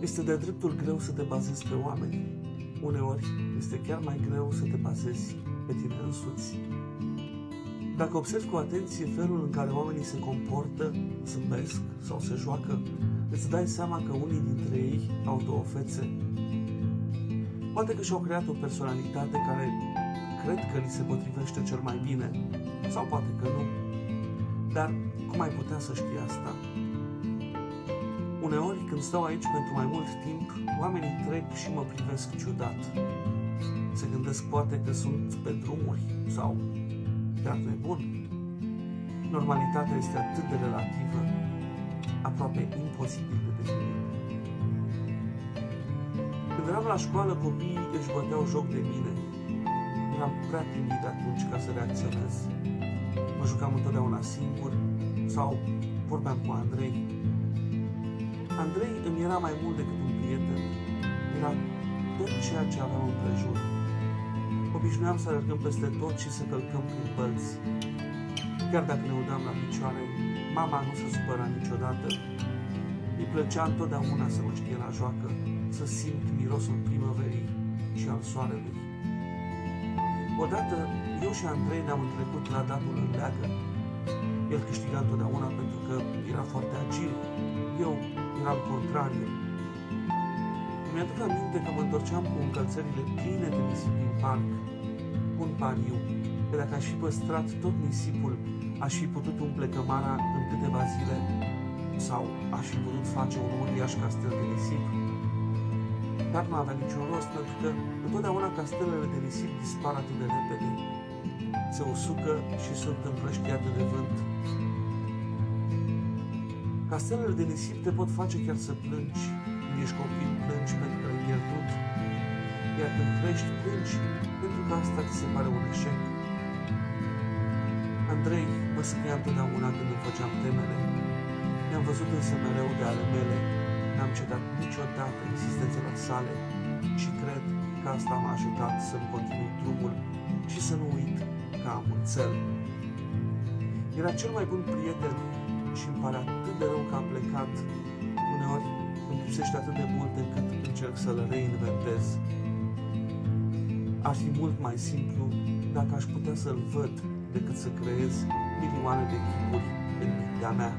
Este de-a dreptul greu să te bazezi pe oameni. Uneori este chiar mai greu să te bazezi pe tine însuți. Dacă observi cu atenție felul în care oamenii se comportă, zâmbesc sau se joacă, îți dai seama că unii dintre ei au două fețe. Poate că și-au creat o personalitate care cred că li se potrivește cel mai bine, sau poate că nu. Dar cum ai putea să știi asta? Uneori, când stau aici pentru mai mult timp, oamenii trec și mă privesc ciudat. Se gândesc poate că sunt pe drumuri sau chiar nebun. Normalitatea este atât de relativă, aproape imposibil de definit. Când eram la școală, copiii își băteau joc de mine. Eram prea timid atunci ca să reacționez. Mă jucam întotdeauna singur sau vorbeam cu Andrei. Andrei îmi era mai mult decât un prieten. Era tot ceea ce aveam împrejur. Obișnuiam să alergăm peste tot și să călcăm prin bălți. Chiar dacă ne udam la picioare, mama nu se supăra niciodată. Îi plăcea întotdeauna să mă știe la joacă, să simt mirosul primăverii și al soarelui. Odată, eu și Andrei ne-am întrecut la datul în leagă. El câștiga întotdeauna pentru că era foarte agil. Eu eram contrariu. Mi-aduc aminte că mă întorceam cu încălțările pline de nisip din parc. Un pariu, că dacă aș fi păstrat tot nisipul, aș fi putut umple cămara în câteva zile sau aș fi putut face un uriaș castel de nisip. Dar nu avea niciun rost, pentru că întotdeauna castelele de nisip dispar atât de repede. Se usucă și sunt împrăștiate de vânt. Castelele de nisip te pot face chiar să plângi. Când ești copil, plângi pentru că ai pierdut. Iar când crești, plângi pentru că asta ți se pare un eșec. Andrei mă scria întotdeauna când îmi făceam temele. Ne-am văzut însă mereu de ale mele. N-am cedat niciodată insistențelor sale și cred că asta m-a ajutat să-mi continui drumul și să nu uit că am un cel. Era cel mai bun prieten și îmi pare atât de rău că am plecat. Uneori îmi lipsește atât de mult încât încerc să-l reinventez. Ar fi mult mai simplu dacă aș putea să-l văd decât să creez milioane de chipuri în mintea mea.